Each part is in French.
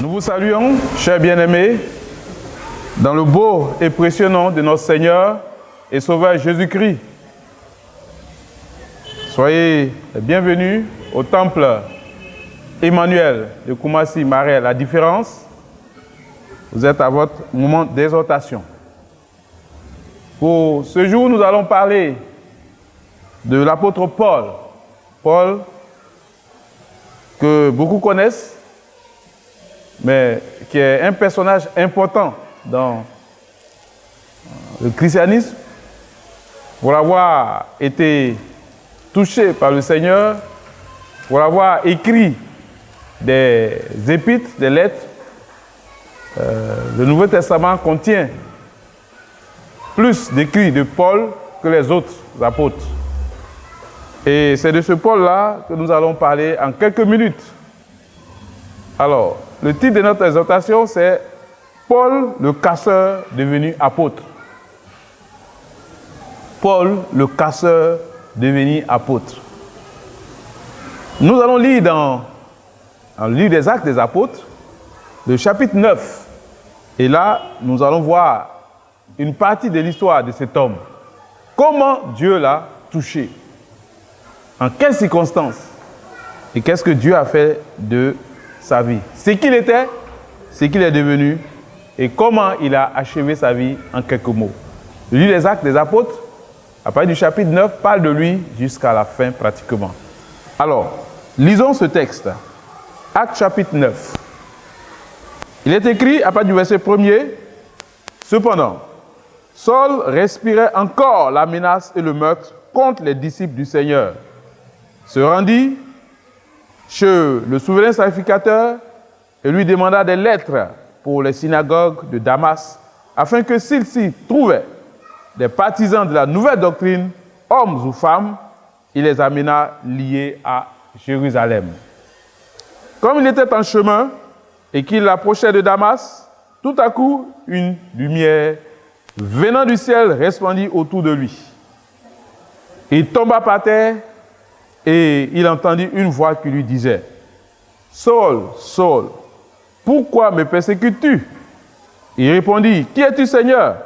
Nous vous saluons, chers bien-aimés, dans le beau et précieux nom de notre Seigneur et Sauveur Jésus-Christ. Soyez les bienvenus au temple Emmanuel de Koumassi Marais, la différence. Vous êtes à votre moment d'exhortation. Pour ce jour, nous allons parler de l'apôtre Paul. Paul, que beaucoup connaissent, mais qui est un personnage important dans le christianisme, pour avoir été touché par le Seigneur, pour avoir écrit des épîtres, des lettres. Le Nouveau Testament contient plus d'écrits de Paul que les autres apôtres. Et c'est de ce Paul-là que nous allons parler en quelques minutes. Alors, le titre de notre exhortation, c'est « Paul, le casseur devenu apôtre ». Paul, le casseur devenu apôtre. Nous allons lire dans le livre des Actes des Apôtres, le chapitre 9. Et là, nous allons voir une partie de l'histoire de cet homme. Comment Dieu l'a touché. En quelles circonstances? Et qu'est-ce que Dieu a fait de sa vie? Ce qu'il était, ce qu'il est devenu, et comment il a achevé sa vie en quelques mots. Le livre des Actes des Apôtres, à partir du chapitre 9, parle de lui jusqu'à la fin pratiquement. Alors, lisons ce texte. Actes chapitre 9. Il est écrit à partir du verset 1er. Cependant, Saul respirait encore la menace et le meurtre contre les disciples du Seigneur. Se rendit chez le souverain sacrificateur et lui demanda des lettres pour les synagogues de Damas, afin que s'il s'y trouvait des partisans de la nouvelle doctrine, hommes ou femmes, il les amena liés à Jérusalem. Comme il était en chemin et qu'il approchait de Damas, tout à coup, une lumière venant du ciel resplendit autour de lui. Il tomba par terre et il entendit une voix qui lui disait « Saul, Saul, pourquoi me persécutes-tu » Il répondit « Qui es-tu, Seigneur »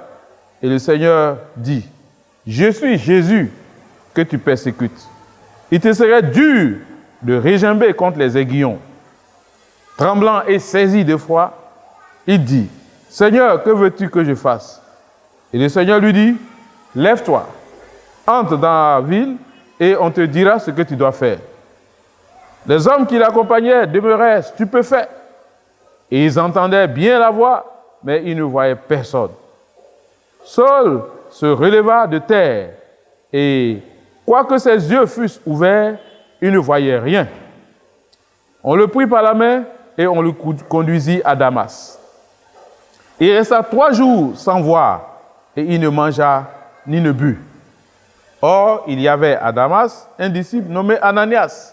Et le Seigneur dit « Je suis Jésus que tu persécutes. Il te serait dur de regimber contre les aiguillons. » Tremblant et saisi d'effroi, il dit « Seigneur, que veux-tu que je fasse » Et le Seigneur lui dit « Lève-toi, entre dans la ville et on te dira ce que tu dois faire. » Les hommes qui l'accompagnaient demeuraient stupéfaits et ils entendaient bien la voix, mais ils ne voyaient personne. Saul se releva de terre et, quoique ses yeux fussent ouverts, il ne voyait rien. On le prit par la main et on le conduisit à Damas. Il resta 3 jours sans voir et il ne mangea ni ne but. Or, il y avait à Damas un disciple nommé Ananias.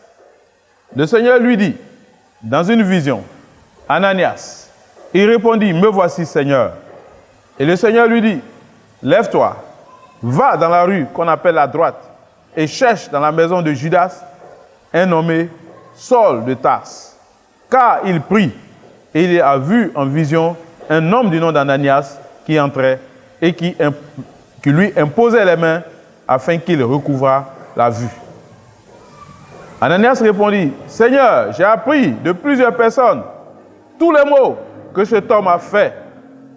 Le Seigneur lui dit, dans une vision, « Ananias » Il répondit, « Me voici, Seigneur. » Et le Seigneur lui dit, « Lève-toi, va dans la rue qu'on appelle la droite et cherche dans la maison de Judas un nommé Saul de Tarse. Car il prie et il a vu en vision un homme du nom d'Ananias qui entrait et qui lui imposait les mains afin qu'il recouvrât la vue. » Ananias répondit, « Seigneur, j'ai appris de plusieurs personnes tous les maux que cet homme a fait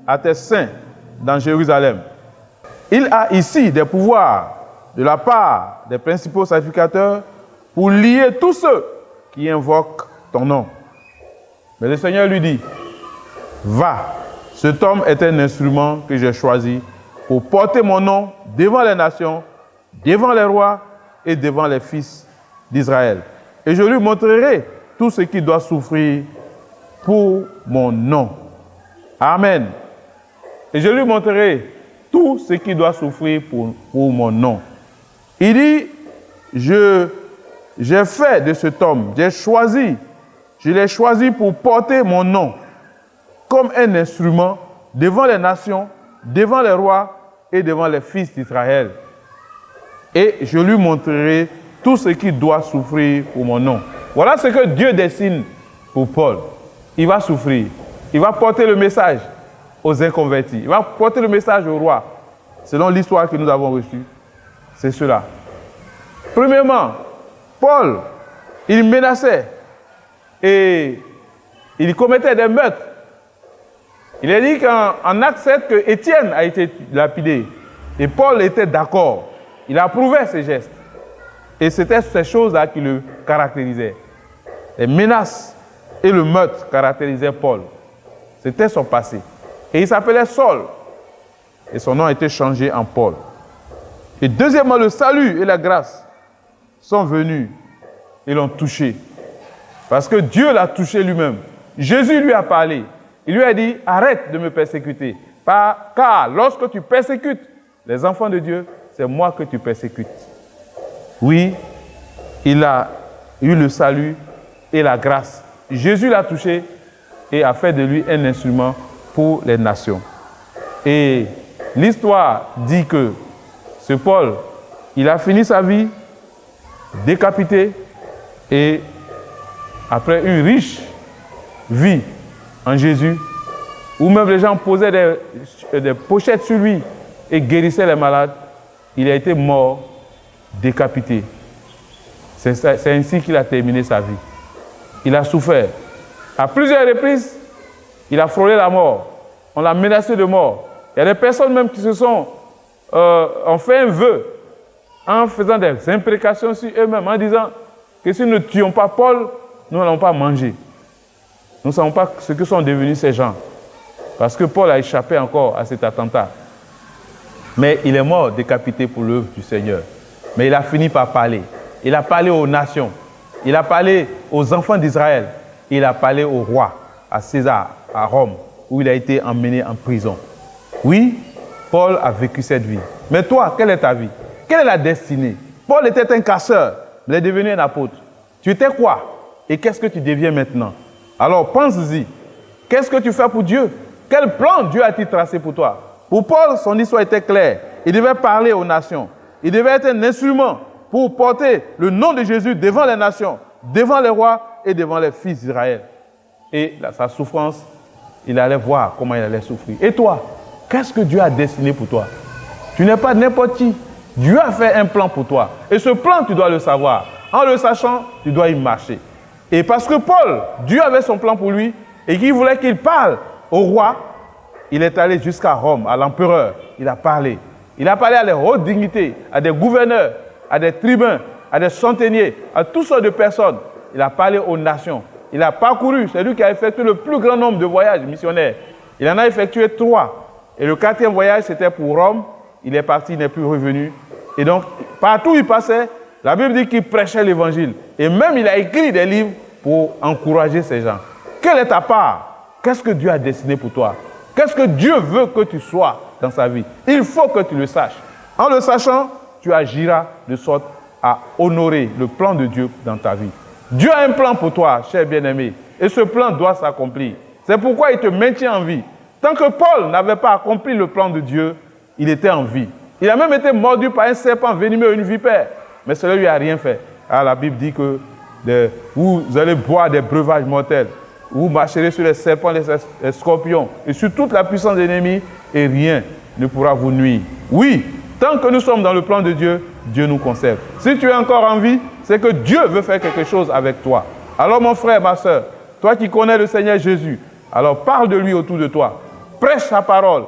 à tes saints dans Jérusalem. Il a ici des pouvoirs de la part des principaux sacrificateurs pour lier tous ceux qui invoquent ton nom. » Mais le Seigneur lui dit, « Va, cet homme est un instrument que j'ai choisi pour porter mon nom devant les nations, devant les rois et devant les fils d'Israël. Et je lui montrerai tout ce qu'il doit souffrir pour mon nom. » Amen. Et je lui montrerai tout ce qu'il doit souffrir pour mon nom. Il dit, j'ai fait de cet homme, je l'ai choisi pour porter mon nom comme un instrument devant les nations, devant les rois et devant les fils d'Israël. Et je lui montrerai tout ce qu'il doit souffrir pour mon nom. Voilà ce que Dieu dessine pour Paul. il va souffrir. Il va porter le message aux inconvertis. Il va porter le message au roi. Selon l'histoire que nous avons reçue, c'est cela. Premièrement, Paul, il menaçait et il commettait des meurtres. Il a dit qu'en Acte 7 que Étienne a été lapidé. Et Paul était d'accord. Il approuvait ces gestes. Et c'était ces choses-là qui le caractérisaient. Les menaces et le meurtre caractérisaient Paul. C'était son passé. Et il s'appelait Saul. Et son nom a été changé en Paul. Et deuxièmement, le salut et la grâce sont venus et l'ont touché. Parce que Dieu l'a touché lui-même. Jésus lui a parlé. Il lui a dit, arrête de me persécuter. Car lorsque tu persécutes les enfants de Dieu, c'est moi que tu persécutes. Oui, il a eu le salut et la grâce. Jésus l'a touché et a fait de lui un instrument pour les nations. Et l'histoire dit que ce Paul, il a fini sa vie décapité et après une riche vie en Jésus, où même les gens posaient des pochettes sur lui et guérissaient les malades, il a été mort, décapité. C'est ainsi qu'il a terminé sa vie. Il a souffert. À plusieurs reprises, il a frôlé la mort. On l'a menacé de mort. Il y a des personnes même qui ont fait un vœu en faisant des imprécations sur eux-mêmes, en disant que si nous ne tuons pas Paul, nous n'allons pas manger. Nous ne savons pas ce que sont devenus ces gens. Parce que Paul a échappé encore à cet attentat. Mais il est mort décapité pour l'œuvre du Seigneur. Mais il a fini par parler. Il a parlé aux nations. Il a parlé aux enfants d'Israël. Il a parlé au roi, à César, à Rome, où il a été emmené en prison. Oui, Paul a vécu cette vie. Mais toi, quelle est ta vie? Quelle est la destinée? Paul était un casseur. Il est devenu un apôtre. Tu étais quoi? Et qu'est-ce que tu deviens maintenant? Alors pense-y. Qu'est-ce que tu fais pour Dieu? Quel plan Dieu a-t-il tracé pour toi? Pour Paul, son histoire était claire. Il devait parler aux nations. Il devait être un instrument pour porter le nom de Jésus devant les nations, devant les rois et devant les fils d'Israël. Et sa souffrance, il allait voir comment il allait souffrir. Et toi, qu'est-ce que Dieu a destiné pour toi? Tu n'es pas n'importe qui. Dieu a fait un plan pour toi. Et ce plan, tu dois le savoir. En le sachant, tu dois y marcher. Et parce que Paul, Dieu avait son plan pour lui et qu'il voulait qu'il parle au roi, il est allé jusqu'à Rome, à l'empereur. Il a parlé. Il a parlé à des hautes dignités, à des gouverneurs, à des tribuns, à des centeniers, à toutes sortes de personnes. Il a parlé aux nations. Il a parcouru, c'est lui qui a effectué le plus grand nombre de voyages missionnaires. Il en a effectué 3. Et le 4e voyage, c'était pour Rome. Il est parti, il n'est plus revenu. Et donc, partout où il passait, la Bible dit qu'il prêchait l'évangile. Et même, il a écrit des livres pour encourager ces gens. Quelle est ta part? Qu'est-ce que Dieu a destiné pour toi? Qu'est-ce que Dieu veut que tu sois dans sa vie? Il faut que tu le saches. En le sachant, tu agiras de sorte à honorer le plan de Dieu dans ta vie. Dieu a un plan pour toi, cher bien-aimé. Et ce plan doit s'accomplir. C'est pourquoi il te maintient en vie. Tant que Paul n'avait pas accompli le plan de Dieu, il était en vie. Il a même été mordu par un serpent venimeux, une vipère. Mais cela ne lui a rien fait. Alors, la Bible dit que vous allez boire des breuvages mortels. Vous marcherez sur les serpents, les scorpions et sur toute la puissance des ennemis et rien ne pourra vous nuire. Oui, tant que nous sommes dans le plan de Dieu, Dieu nous conserve. Si tu es encore en vie, c'est que Dieu veut faire quelque chose avec toi. Alors mon frère, ma soeur, toi qui connais le Seigneur Jésus, alors parle de lui autour de toi. Prêche sa parole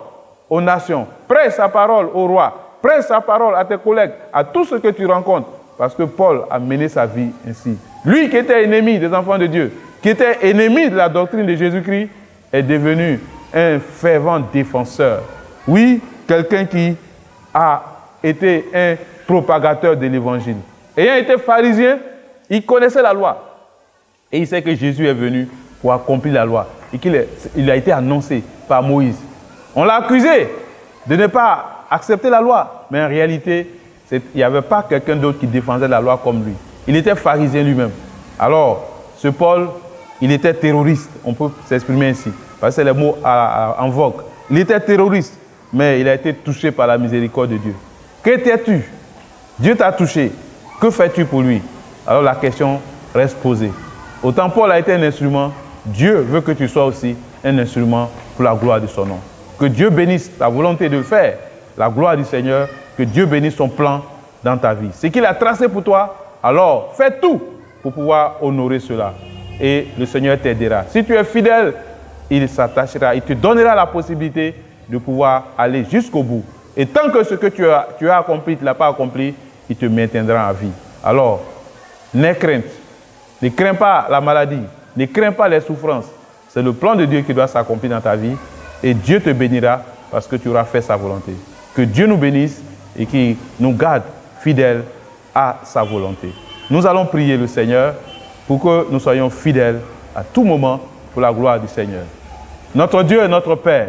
aux nations. Prêche sa parole au roi. Prêche sa parole à tes collègues, à tous ceux que tu rencontres. Parce que Paul a mené sa vie ainsi. Lui qui était ennemi des enfants de Dieu, qui était ennemi de la doctrine de Jésus-Christ, est devenu un fervent défenseur. Oui, quelqu'un qui a été un propagateur de l'évangile. Ayant été pharisien, il connaissait la loi. Et il sait que Jésus est venu pour accomplir la loi. Et qu'il a été annoncé par Moïse. On l'a accusé de ne pas accepter la loi. Mais en réalité, il n'y avait pas quelqu'un d'autre qui défendait la loi comme lui. Il était pharisien lui-même. Alors, ce Paul, il était terroriste. On peut s'exprimer ainsi. Parce que c'est le mot en vogue. Il était terroriste, mais il a été touché par la miséricorde de Dieu. Qu'étais-tu? Dieu t'a touché. Que fais-tu pour lui? Alors la question reste posée. Autant Paul a été un instrument, Dieu veut que tu sois aussi un instrument pour la gloire de son nom. Que Dieu bénisse ta volonté de faire la gloire du Seigneur, que Dieu bénisse son plan dans ta vie. Ce qu'il a tracé pour toi, alors fais tout pour pouvoir honorer cela. Et le Seigneur t'aidera. Si tu es fidèle, il s'attachera, il te donnera la possibilité de pouvoir aller jusqu'au bout. Et tant que ce que tu as accompli, tu ne l'as pas accompli, il te maintiendra en vie. Alors, n'aie crainte. Ne crains pas la maladie. Ne crains pas les souffrances. C'est le plan de Dieu qui doit s'accomplir dans ta vie. Et Dieu te bénira parce que tu auras fait sa volonté. Que Dieu nous bénisse et qu'il nous garde fidèles à sa volonté. Nous allons prier le Seigneur pour que nous soyons fidèles à tout moment pour la gloire du Seigneur. Notre Dieu et notre Père,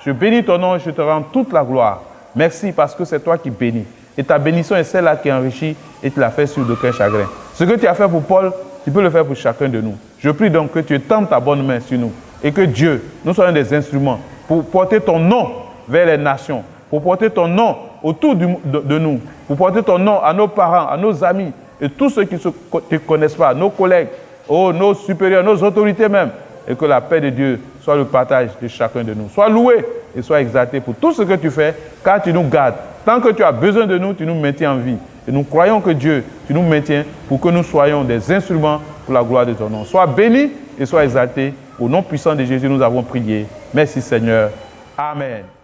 je bénis ton nom et je te rends toute la gloire. Merci parce que c'est toi qui bénis. Et ta bénédiction est celle-là qui enrichit et tu l'as fait sur aucun chagrin. Ce que tu as fait pour Paul, tu peux le faire pour chacun de nous. Je prie donc que tu étendes ta bonne main sur nous et que Dieu, nous soyons des instruments pour porter ton nom vers les nations, pour porter ton nom autour de nous, pour porter ton nom à nos parents, à nos amis et tous ceux qui ne te connaissent pas, nos collègues, nos supérieurs, nos autorités même, et que la paix de Dieu soit le partage de chacun de nous. Sois loué et sois exalté pour tout ce que tu fais, car tu nous gardes. Tant que tu as besoin de nous, tu nous maintiens en vie. Et nous croyons que Dieu, tu nous maintiens pour que nous soyons des instruments pour la gloire de ton nom. Sois béni et sois exalté. Au nom puissant de Jésus, nous avons prié. Merci Seigneur. Amen.